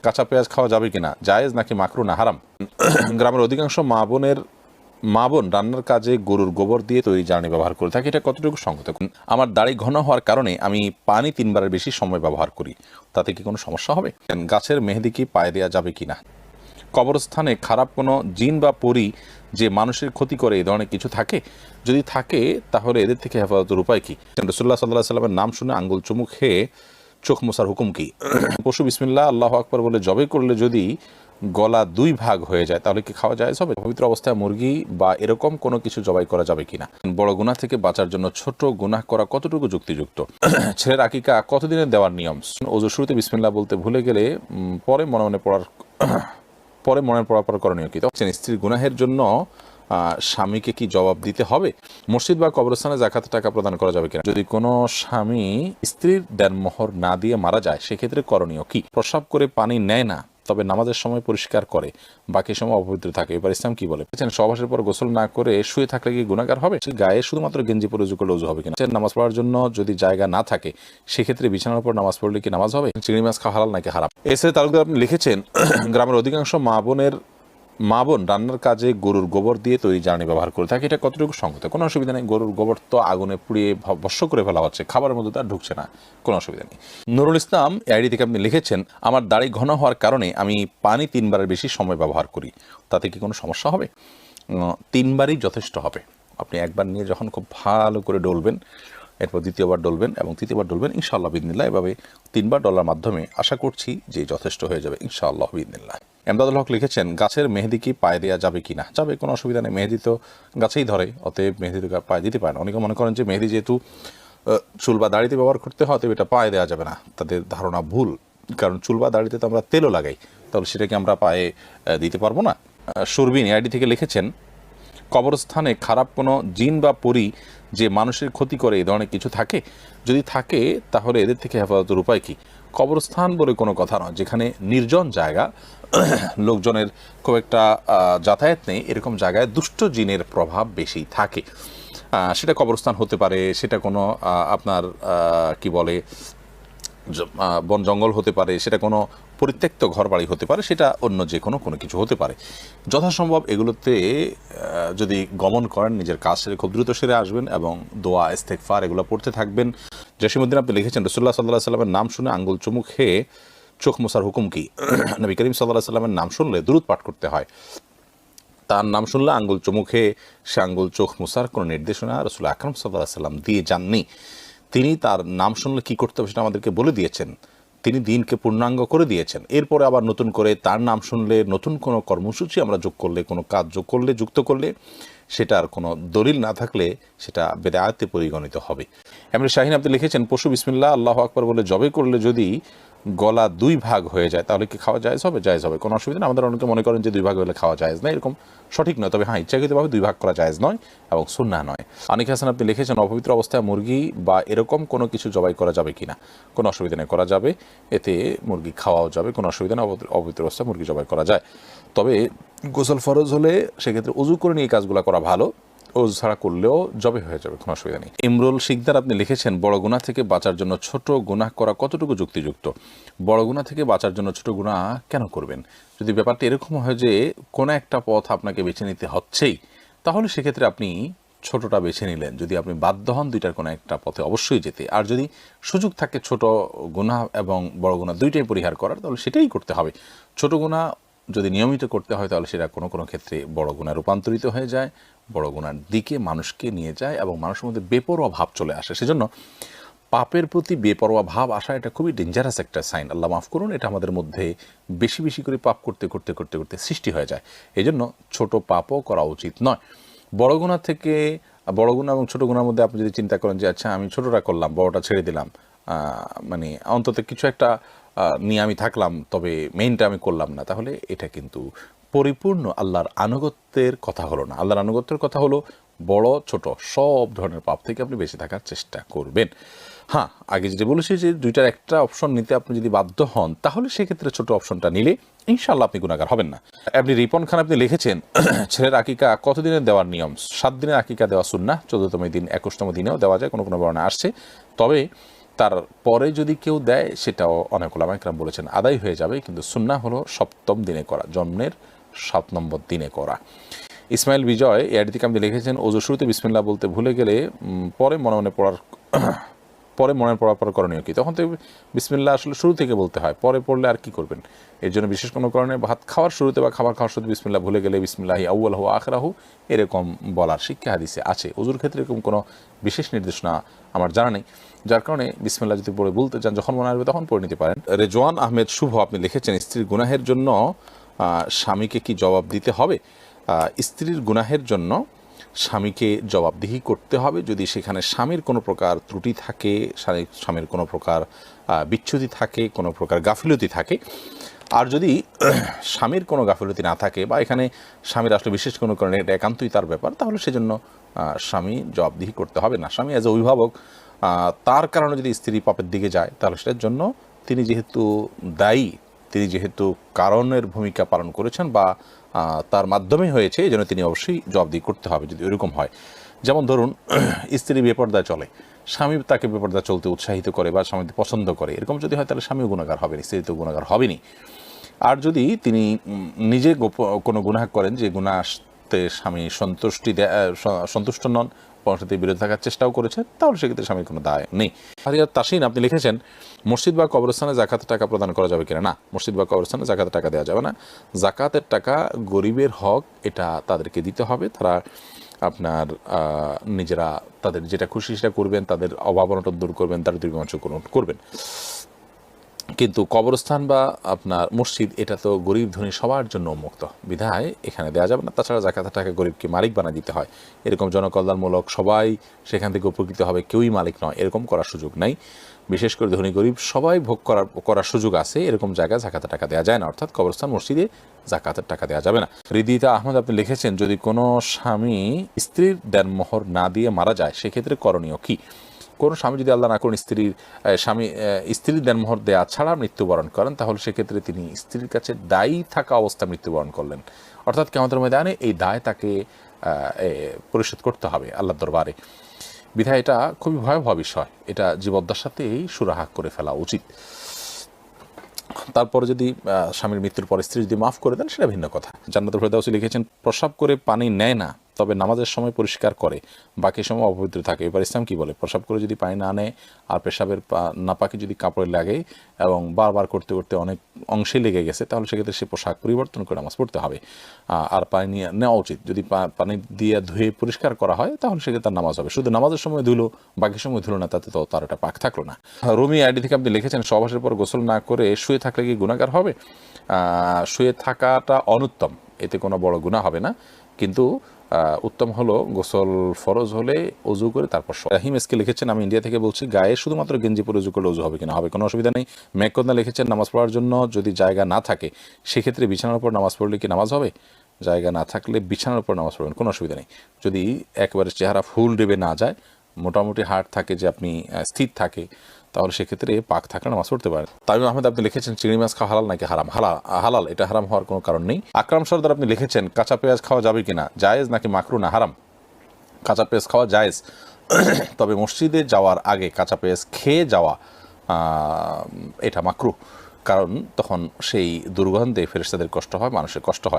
কাঁচা পেঁয়াজ খাওয়া যাবে কিনা, জায়েজ নাকি মাকরুহ না হারাম? গ্রামের অধিকাংশ মা বোন রান্নার কাজে গরুর গোবর দিয়ে তৈরি জ্বালানি ব্যবহার করে থাকে, এটা কতটুকু সঙ্গত? আমার দাড়ি ঘন হওয়ার কারণে আমি পানি 3বারের বেশি সময় ব্যবহার করি, তাতে কি কোনো সমস্যা হবে? গাছের মেহেদি কি পায়ে দেওয়া যাবে কিনা? কবরস্থানে খারাপ কোনো জিন বা পরী যে মানুষের ক্ষতি করে এই ধরনের কিছু থাকে, যদি থাকে তাহলে এদের থেকে হেফাজতের উপায় কি? রাসূলুল্লাহ সাল্লাল্লাহু আলাইহি সাল্লামের নাম শুনে আঙ্গুল চুমু খেয়ে চোখ মোছার হুকুম কি? পশু বিসমিল্লাহ আল্লাহু আকবার বলে জবাই করলে যদি গলা 2 ভাগ হয়ে যায় তাহলে কি খাওয়া জায়েজ হবে? পবিত্র অবস্থায় মুরগি বা এরকম কোনো কিছু জবাই করা যাবে কিনা? বড় গুনাহ থেকে বাঁচার জন্য ছোট গুনাহ করা কতটুকু যুক্তিযুক্ত? ছেলের আকিকা কতদিনে দেওয়ার নিয়ম? ওযুর শুরুতে বিসমিল্লাহ বলতে ভুলে গেলে পরে মনে পড়ার পর করণীয় কি? স্ত্রীর গুনাহের জন্য স্বামীকে কি জবাব দিতে হবে? মসজিদ বা কবরস্থানে যাকাত টাকা প্রদান করা যাবে কিনা? যদি কোনো স্বামী স্ত্রীর দেনমোহর না দিয়ে মারা যায় সেক্ষেত্রে করণীয় কি? প্রস্রাব করে পানি নেয় না, তবে নামাজের সময় পরিষ্কার করে, বাকি সময় অপবিত্র থাকে, এবার ইসলাম কি বলে? সহবাসের পর গোসল না করে শুয়ে থাকলে কি গুনাহগার হবে? গায়ে শুধুমাত্র গেঞ্জি পরে উযু করলে উযু হবে কিনা? নামাজ পড়ার জন্য যদি জায়গা না থাকে সেক্ষেত্রে বিছানার উপর নামাজ পড়লে কি নামাজ হবে? চিংড়ি মাছ খাওয়া হালাল নাকি হারাম? এসে তালুকদার আপনি লিখেছেন, গ্রামের অধিকাংশ মা বোন রান্নার কাজে গরুর গোবর দিয়ে তৈরি জ্বালানি ব্যবহার করে থাকে, এটা কতটুকু সঙ্গত? কোনো অসুবিধা নেই, গরুর গোবর তো আগুনে পুড়িয়ে ভস্ম করে ফেলা হচ্ছে, খাবারের মধ্যে তার ঢুকছে না, কোনো অসুবিধা নেই। নুরুল ইসলাম আইডি থেকে আপনি লিখেছেন, আমার দাড়ি ঘন হওয়ার কারণে আমি পানি 3বারের বেশি সময় ব্যবহার করি, তাতে কি কোনো সমস্যা হবে? 3বারই যথেষ্ট হবে। আপনি একবার নিয়ে যখন খুব ভালো করে ডলবেন, এরপর দ্বিতীয়বার ডলবেন এবং তৃতীয়বার ডলবেন, ইনশাআল্লাহ বিইذনিল্লাহ। এভাবে 3বার ডলার মাধ্যমে আশা করছি যে যথেষ্ট হয়ে যাবে ইনশাআল্লাহ বিইذনিল্লাহ। এমদাদুল হক লিখেছেন, গাছের মেহেদি কি পায়ে দেওয়া যাবে কিনা? যাবে, কোনো অসুবিধা নেই, মেহেদি তো গাছেই ধরে, অতএব মেহেদি তো পায়ে দিতে পারে না। অনেকে মনে করেন যে মেহেদি যেহেতু চুল বা দাড়িতে ব্যবহার করতে হয় তবে এটা পায়ে দেওয়া যাবে না, তাদের ধারণা ভুল। কারণ চুল বা দাড়িতে তো আমরা তেলও লাগাই, তাহলে সেটাকে আমরা পায়ে দিতে পারবো না। সুরবিন আইডি থেকে লিখেছেন, কবরস্থানে খারাপ কোনো জিন বা পরী যে মানুষের ক্ষতি করে এই ধরনের কিছু থাকে, যদি থাকে তাহলে এদের থেকে হেফাজতের উপায় কি? কবরস্থান বলে কোনো কথা নয়, যেখানে নির্জন জায়গা, লোকজনের খুব একটা যাতায়াত নেই, এরকম জায়গায় দুষ্ট জিনের প্রভাব বেশি থাকে। সেটা কবরস্থান হতে পারে, সেটা কোনো আপনার কি বলে বন জঙ্গল হতে পারে, সেটা কোনো পরিত্যক্ত ঘরবাড়ি হতে পারে, সেটা অন্য যে কোনো কিছু হতে পারে। যথাসম্ভব এগুলোতে যদি গমন করেন নিজের কাজ সেরে খুব দ্রুত সেরে আসবেন এবং দোয়া ইস্তেগফার এগুলো পড়তে থাকবেন। জসিমউদ্দিন আপনি লিখেছেন, রাসূলুল্লাহ সাল্লাল্লাহু আলাইহি সাল্লামের নাম শুনে আঙ্গুল চুমু খেয়ে চোখ মোছার হুকুম কি? নবী করিম সাল্লাল্লাহু আলাইহি সাল্লামের নাম শুনলে দুরূদ পাঠ করতে হয়, তার নাম শুনলে আঙ্গুল চুমু খেয়ে সে আঙ্গুল চোখ মোছার কোনো নির্দেশনা রাসূল আকরাম সাল্লাল্লাহু আলাইহি সাল্লাম দিয়ে যাননি। তিনি তার নাম শুনলে কী করতে হবে সেটা আমাদেরকে বলে দিয়েছেন, তিনি দিনকে পূর্ণাঙ্গ করে দিয়েছেন। এরপরে আবার নতুন করে তার নাম শুনলে নতুন কোনো কর্মসূচি আমরা যোগ করলে, কোনো কাজ যুক্ত করলে সেটার কোনো দলিল না থাকলে সেটা বেদায়াতে পরিগণিত হবে। এমনি শাহিন আপনি লিখেছেন, পশু বিসমিল্লাহ আল্লাহু আকবার বলে জবাই করলে যদি গলা 2 ভাগ হয়ে যায় তাহলে কি খাওয়া জায়েজ হবে? জায়েজ হবে, কোনো অসুবিধা নেই। আমাদের অনেকে মনে করেন যে 2 ভাগ হলে খাওয়া জায়েজ নয়, এরকম সঠিক নয়। তবে হ্যাঁ, ইচ্ছাকৃতভাবে 2 ভাগ করা জায়েজ নয় এবং সুন্নাহ নয়। আনিক হাসান আপনি লিখেছেন, অপবিত্র অবস্থায় মুরগি বা এরকম কোনো কিছু জবাই করা যাবে কিনা? কোনো অসুবিধা নেই, করা যাবে, এতে মুরগি খাওয়াও যাবে, কোনো অসুবিধা নেই। অপবিত্র অবস্থায় মুরগি জবাই করা যায়, তবে গোসল ফরজ হলে সেক্ষেত্রে উযু করে নিয়ে কাজগুলো করা ভালো, ওযু ছাড়া করলেও জবে হয়ে যাবে, কোনো অসুবিধা নেই। ইমরুল শিকদার আপনি লিখেছেন, বড় গুনাহ থেকে বাঁচার জন্য ছোট গুনাহ করা কতটুকু যুক্তিযুক্ত? বড় গুনাহ থেকে বাঁচার জন্য ছোট গুনাহ কেন করবেন? যদি ব্যাপারটা এরকম হয় যে কোনো একটা পথ আপনাকে বেছে নিতে হচ্ছেই, তাহলে সেক্ষেত্রে আপনি ছোটটা বেছে নিলেন। যদি আপনি বাধ্য হন দুইটার কোনো একটা পথে অবশ্যই যেতে, আর যদি সুযোগ থাকে ছোট গুনাহ এবং বড় গুনাহ দুইটাই পরিহার করার, তাহলে সেটাই করতে হবে। ছোট গুনাহ যদি নিয়মিত করতে হয় তাহলে সেটা কোনো ক্ষেত্রে বড় গুনাহে রূপান্তরিত হয়ে যায়, বড় গুনার দিকে মানুষকে নিয়ে যায় এবং মানুষের মধ্যে বেপরোয়া ভাব চলে আসে। সেজন্য পাপের প্রতি বেপরোয়া ভাব আসা এটা খুবই ডেঞ্জারাস একটা সাইন। আল্লাহ মাফ করুন, এটা আমাদের মধ্যে বেশি করে পাপ করতে সৃষ্টি হয়ে যায়। এই জন্য ছোটো পাপও করা উচিত নয়। বড় গুনাহ থেকে, বড় গুনাহ এবং ছোটো গুনার মধ্যে আপনি যদি চিন্তা করেন যে আচ্ছা আমি ছোটোটা করলাম, বড়টা ছেড়ে দিলাম, মানে অন্তত কিছু একটা নিয়ে আমি থাকলাম, তবে মেইনটা আমি করলাম না, তাহলে এটা কিন্তু পরিপূর্ণ আল্লাহর আনুগত্যের কথা হলো না। আল্লাহর আনুগত্যের কথা হলো বড় ছোট সব ধরনের পাপ থেকে আপনি বেঁচে থাকার চেষ্টা করবেন। হ্যাঁ, আগে যেটা বলেছি যে দুইটার একটা অপশন নিতে আপনি যদি বাধ্য হন তাহলে সেক্ষেত্রে ছোট অপশনটা নিলে ইনশাআল্লাহ আপনি গুনাহগার হবেন না। আপনি রিপন খান আপনি লিখেছেন, ছেলের আকিকা কতদিনের দেওয়ার নিয়ম? 7 দিনের আকিকা দেওয়া সুন্নাহ, 14তম দিন 21তম দিনেও দেওয়া যায়, কোনো বর্ণনা আসছে। তবে তারপরে যদি কেউ দেয় সেটাও অনেক ওলামা ইকরাম বলেছেন আদায় হয়ে যাবে, কিন্তু সুন্নাহ হলো সপ্তম দিনে করা, জন্মের 7 নম্বর দিনে করা। ইসমাইল বিজয় এই আয়াতটি আপনি লিখেছেন, ওযু শুরুতে বিসমিল্লাহ বলতে ভুলে গেলে পরে মনে পড়ার পর করণীয় কি? তখন তো বিসমিল্লাহ আসলে শুরু থেকে বলতে হয়, পরে পড়লে আর কি করবেন? এর জন্য বিশেষ কোনো কারণে ভাত খাওয়ার শুরুতে বা খাবার খাওয়ার শুরুতে বিসমিল্লাহ ভুলে গেলে বিসমিল্লাহি আউয়ালহু আখিরাহু এরকম বলার শিক্ষা হাদিসে আছে। ওযুর ক্ষেত্রে এরকম কোনো বিশেষ নির্দেশনা আমার জানা নেই, যার কারণে বিসমিল্লাহ যদি পড়ে বলতে চান যখন মনে আসবে তখন পড়ে নিতে পারেন। রেজওয়ান আহমেদ শুভ আপনি লিখেছেন, স্ত্রীর গুনাহের জন্য স্বামীকে কি জবাব দিতে হবে? স্ত্রীর গুনাহের জন্য স্বামীকে জবাবদিহি করতে হবে যদি সেখানে স্বামীর কোনো প্রকার ত্রুটি থাকে, স্বামীর কোনো প্রকার বিচ্যুতি থাকে, কোনো প্রকার গাফিলতি থাকে। আর যদি স্বামীর কোনো গাফিলতি না থাকে বা এখানে স্বামীর আসলে বিশেষ কোনো কারণে এটা একান্তই তার ব্যাপার, তাহলে সেজন্য স্বামী জবাবদিহি করতে হবে না। স্বামী অ্যাজ এ অভিভাবক তার কারণে যদি স্ত্রী পাপের দিকে যায়, তাহলে সেটার জন্য তিনি যেহেতু দায়ী, তিনি যেহেতু কারণের ভূমিকা পালন করেছেন বা তার মাধ্যমে হয়েছে, এই জন্য তিনি অবশ্যই জবাবদিহি করতে হবে যদি এরকম হয়। যেমন ধরুন স্ত্রী বেপরদায় চলে, স্বামী তাকে বেপরদা চলতে উৎসাহিত করে বা স্বামী পছন্দ করে, এরকম যদি হয় তাহলে স্বামীও গুনাহগার হবেন, স্ত্রী তো গুনাহগার হবেনি। আর যদি তিনি নিজে কোনো গুনাহ করেন যে গুনাহতে স্বামী সন্তুষ্ট নন, পরবর্তীতে বিরোধী থাকার চেষ্টাও করেছেন, তাহলে সেক্ষেত্রে স্বামীর কোনো দায় নেই। ফারিয়াদ তাসিন আপনি লিখেছেন, মসজিদ বা কবরস্থানে জাকাতের টাকা প্রদান করা যাবে কিনা? না, মসজিদ বা কবরস্থানে জাকাতের টাকা দেওয়া যাবে না। জাকাতের টাকা গরিবের হক, এটা তাদেরকে দিতে হবে। তারা আপনার নিজেরা তাদের যেটা খুশি সেটা করবেন, তাদের অভাব অনটন দূর করবেন, তার দুর্গঞ্চ করবেন। কিন্তু কবরস্থান বা আপনার মসজিদ এটা তো গরিব ধনী সবার জন্য উন্মুক্ত, বিধায় এখানে দেওয়া যাবে না। তাছাড়া জাকাতের টাকা গরিবকে মালিক বানিয়ে দিতে হয়, এরকম জনকল্যাণমূলক সবাই সেখান থেকে উপকৃত হবে, কেউই মালিক নয়, এরকম করার সুযোগ নাই। বিশেষ করে ধনী গরিব সবাই ভোগ করার সুযোগ আছে, এরকম জায়গায় জাকাতের টাকা দেওয়া যায় না, অর্থাৎ কবরস্থান মসজিদে জাকাতের টাকা দেওয়া যাবে না। হৃদিতা আহমদ আপনি লিখেছেন, যদি কোনো স্বামী স্ত্রীর দেনমোহর না দিয়ে মারা যায় সেক্ষেত্রে করণীয় কি? কোনো স্বামী যদি আল্লাহ না করুন স্ত্রীর দেনমোহর দেয়া ছাড়া মৃত্যুবরণ করেন, তাহলে সেক্ষেত্রে তিনি স্ত্রীর কাছে দায়ী থাকা অবস্থা মৃত্যুবরণ করলেন, অর্থাৎ কিয়ামতের ময়দানে এই দায় তাকে পরিশোধ করতে হবে আল্লাহর দরবারে। বিধায় এটা খুবই ভয়াবহ বিষয়, এটা জীবদ্দশাতেই সুরাহা করে ফেলা উচিত। তারপরে যদি স্বামীর মৃত্যুর পর স্ত্রী যদি মাফ করে দেন সেটা ভিন্ন কথা। জান্নাতুল ফেরদাউসী লিখেছেন, প্রস্রাব করে পানি নেয় না, তবে নামাজের সময় পরিষ্কার করে, বাকি সময় অপবিত্র থাকে, এবার ইসলাম কি বলে? প্রস্রাব করে যদি পানি না নেয় আর পেশাবের নাপাকি যদি কাপড়ে লাগে এবং বারবার করতে করতে অনেক অংশে লেগে গেছে, তাহলে সেক্ষেত্রে সে পোশাক পরিবর্তন করে নামাজ পড়তে হবে। আর পানি নিয়ে নেওয়া উচিত, যদি পানি দিয়ে ধুয়ে পরিষ্কার করা হয় তাহলে সেক্ষেত্রে তার নামাজ হবে। শুধু নামাজের সময় ধুলো, বাকি সময় ধুলো না, তাতে তো তার একটা পাক থাকলো না। রুমি আইডি থেকে আপনি লিখেছেন, সহবাসের পর গোসল না করে শুয়ে থাকলে কি গুনাহগার হবে? শুয়ে থাকাটা অনুত্তম, এতে কোনো বড় গুনাহ হবে না, কিন্তু উত্তম হলো গোসল ফরজ হলে অজু করে তারপর। রাহিম এসকে লিখেছেন, আমি ইন্ডিয়া থেকে বলছি, গায়ে শুধুমাত্র গেঞ্জি পরে অজু করলে অজু হবে কিনা? হবে, কোনো অসুবিধা নেই। মেঘকন্যা লিখেছেন, নামাজ পড়ার জন্য যদি জায়গা না থাকে সেক্ষেত্রে বিছানার উপর নামাজ পড়লে কি নামাজ হবে? জায়গা না থাকলে বিছানার উপর নামাজ পড়বেন, কোনো অসুবিধা নেই। যদি একেবারে চেহারা ফুল ডেবে না যায়, মোটামুটি হার্ট থাকে, যে আপনি স্থির থাকে, তাহলে সেক্ষেত্রে পাক থাকলে নামাজ পড়তে পারেন। তামিম আহমেদ আপনি লিখেছেন, চিংড়ি মাছ খাওয়া হালাল নাকি হারাম? হালাল, এটা হারাম হওয়ার কোনো কারণ নেই। আকরাম সর্দার আপনি লিখেছেন, কাঁচা পেঁয়াজ খাওয়া যাবে কিনা? জায়েজ নাকি মাকরু না হারাম? কাঁচা পেঁয়াজ খাওয়া জায়েজ, তবে মসজিদে যাওয়ার আগে কাঁচা পেঁয়াজ খেয়ে যাওয়া এটা মাকরু, কারণ তখন সেই দুর্গন্ধে ফেরেশতাদের কষ্ট হয়, মানুষের কষ্ট হয়।